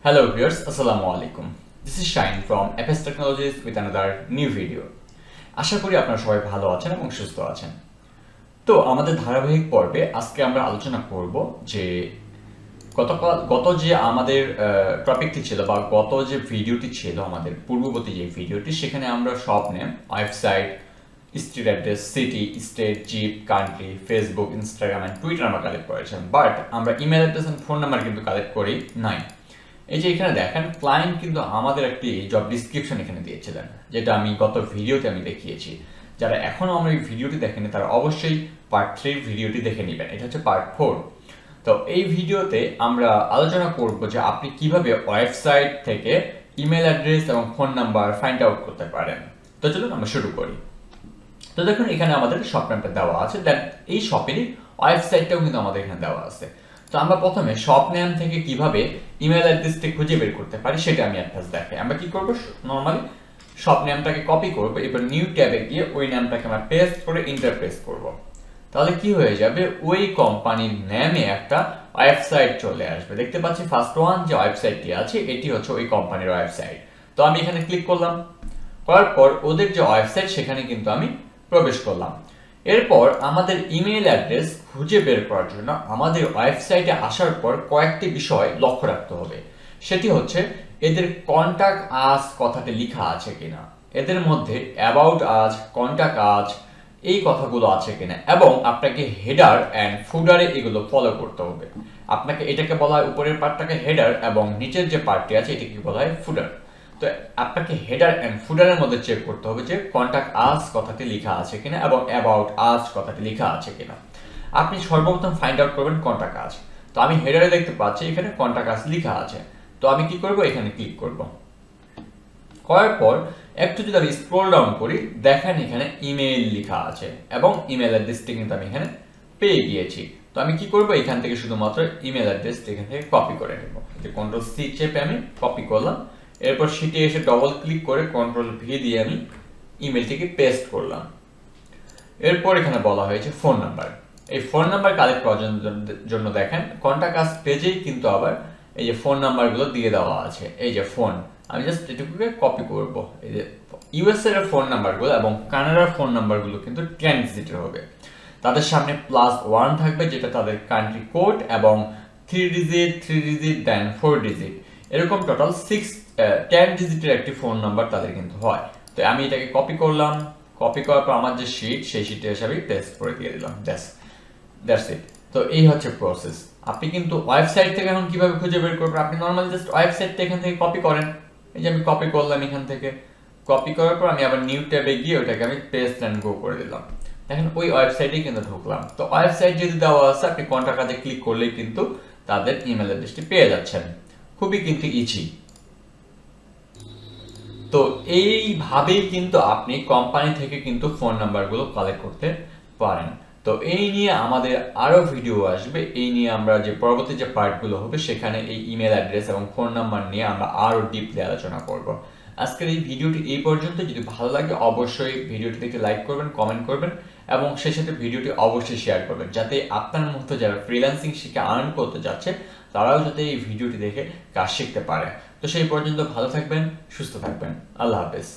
Hello viewers, Assalamu alaikum. This is Shine from FS Technologies with another new video. আশা করি আপনারা সবাই ভালো আছেন এবং সুস্থ আছেন। তো আমাদের ধারাবাহিক পর্বে আজকে আমরা আলোচনা করব যে গত যে আমাদের টপিকটি ছিল বা গত যে ভিডিওটি ছিল আমাদের পূর্ববর্তী যে ভিডিওটি সেখানে আমরা shop name, website, street address, city, state, zip, country, Facebook, Instagram and Twitter আমরা কালেক্ট করেছিলাম, বাট আমরা email address and phone number কিন্তু কালেক্ট করি নাই। এই যে এখানে দেখেন ক্লায়েন্ট কিন্তু আমাদের একটি জব ডিসক্রিপশন এখানে দিয়েছিলেন, যেটা আমি গত ভিডিওতে আমি দেখিয়েছি। যারা এখনো আমার এই ভিডিওটি দেখেনি তারা অবশ্যই পার্ট 3 ভিডিওটি দেখে নেবেন। এটা হচ্ছে পার্ট 4। তো এই ভিডিওতে আমরা আলোচনা করব যে আপনি কিভাবে ওয়েবসাইট থেকে ইমেল অ্যাড্রেস এবং ফোন নাম্বার ফাইন্ড আউট করতে পারেন। তো চলুন আমরা শুরু করি। তো দেখুন এখানে আমাদের শপ নেমটা দেওয়া আছে, দেন এই শপেরই ওয়েবসাইটটাও কিন্তু আমাদের এখানে দেওয়া আছে। তো আমরা প্রথমে শপ নেম থেকে কিভাবে ইমেল অ্যাড্রেসটি খুঁজে বের করতে পারি সেটা আমি একটা দেখাই। আমরা কি করব, নরমালি শপ নেমটাকে কপি করব, এবার নিউ ট্যাবে গিয়ে ওই নামটাকে আমরা পেস্ট করে এন্টার প্রেস করব। তাহলে কি হয়ে যাবে, ওই কোম্পানির নামে একটা ওয়েবসাইট চলে আসবে। দেখতে পাচ্ছি ফার্স্ট ওয়ান যে ওয়েবসাইটটি আছে এটি হচ্ছে ওই কোম্পানির ওয়েবসাইট। তো আমি এখানে ক্লিক করলাম, করার পর ওদের যে ওয়েবসাইট সেখানে কিন্তু আমি প্রবেশ করলাম। এরপর আমাদের ইমেল অ্যাড্রেস খুঁজে বের করার জন্য আমাদের ওয়েবসাইটে আসার পর কয়েকটি বিষয় লক্ষ্য রাখতে হবে। সেটি হচ্ছে এদের কন্টাক্ট আস কথাটি লেখা আছে কিনা, এদের মধ্যে অ্যাবাউট আজ, কন্টাক্ট আজ এই কথাগুলো আছে কিনা, এবং আপনাকে হেডার অ্যান্ড ফুডারে এগুলো ফলো করতে হবে। আপনাকে এটাকে বলা হয় উপরের পার্টটাকে হেডার এবং নিচের যে পার্টটি আছে এটাকে বলা হয় ফুডার। তো আপনাকে হেডার এন্ড ফুডারের মধ্যে চেক করতে হবে যে কন্টাক্ট আস কথাটি লেখা আছে কিনা এবং অ্যাবাউট আস কথাটি লেখা আছে কিনা। আপনি সর্বপ্রথম ফাইন্ড আউট করবেন কন্টাক্ট আস। তো আমি হেডারে দেখতে পাচ্ছি এখানে কন্টাক্ট আস লেখা আছে। তো আমি কি করব, এখানে ক্লিক করব। করার পর একটু যদি আমি স্ক্রল ডাউন করি, দেখেন এখানে ইমেল লেখা আছে এবং ইমেল অ্যাড্রেসটি কিন্তু আমি এখানে পেয়ে গিয়েছি। তো আমি কি করব, এখান থেকে শুধুমাত্র ইমেল অ্যাড্রেসটি এখান থেকে কপি করে নেব। যে কন্ট্রোল সি চেপে আমি কপি করলাম, এরপর শিটে এসে ডবল ক্লিক করে কন্ট্রোল ভি দিয়ে আমি ইমেলটিকে পেস্ট করলাম। এরপর এখানে বলা হয়েছে ফোন নাম্বার। এই ফোন নাম্বার কালেক্ট করার জন্য দেখেন কন্টাক্ট আস পেজেই কিন্তু আবার এই যে ফোন নাম্বারগুলো দিয়ে দেওয়া আছে। এই যে ফোন, আমি জাস্ট এটুকুকে কপি করব। এই যে ইউএস এর ফোন নাম্বারগুলো এবং কানাডার ফোন নাম্বারগুলো কিন্তু 10 ডিজিটের হবে। তাদের সামনে +1 থাকবে যেটা তাদের কান্ট্রি কোড, এবং 3 ডিজিট দেন 4 ডিজিট, এরকম টোটাল 10 ডিজিটের একটি ফোন নাম্বার তাদের কিন্তু হয়। তো আমি এটাকে কপি করলাম, কপি করার পর আমার যে শিট সেই শিটে এসে আমি পেস্ট করে দিয়ে দিলাম। That's it. তো এই হচ্ছে প্রসেস। আপনি কিন্তু ওয়েবসাইট থেকে এখন কিভাবে খুঁজে বের করবেন, আপনি নরমালি জাস্ট ওয়েবসাইটটা এখান থেকে কপি করেন। এই যে আমি কপি করলাম, এখান থেকে কপি করার পর আমি আবার নিউ ট্যাবে গিয়ে ওটাকে আমি পেস্ট এন্ড গো করে দিলাম। দেখেন ওই ওয়েবসাইটেই কিন্তু ঢুকলাম। তো ওয়েবসাইট যদি দেওয়া আছে আপনি কন্টাক্ট কাজে ক্লিক করলেই কিন্তু তাদের ইমেল অ্যাড্রেসটি পেয়ে যাচ্ছেন। খুবই কিন্তু ইজি। তো এইভাবেই কিন্তু আপনি কোম্পানি থেকে কিন্তু ফোন নাম্বারগুলো কালেক্ট করতে পারেন। তো এই নিয়ে আমাদের আরো ভিডিও আসবে, এই নিয়ে আমরা যে পরবর্তী যে পার্টগুলো হবে সেখানে এই ইমেল অ্যাড্রেস এবং ফোন নাম্বার নিয়ে আমরা আরো ডিপলি আলোচনা করব। আজকের এই ভিডিওটি এই পর্যন্ত। যদি ভালো লাগে অবশ্যই ভিডিওটিতে একটি লাইক করবেন, কমেন্ট করবেন এবং সেই সাথে ভিডিওটি অবশ্যই শেয়ার করবেন, যাতে আপনার মতো যারা ফ্রিল্যান্সিং শিখে আর্ন করতে যাচ্ছে তারাও যাতে এই ভিডিওটি দেখে কাজ শিখতে পারে। তো সেই পর্যন্ত ভালো থাকবেন, সুস্থ থাকবেন। আল্লাহ হাফেজ।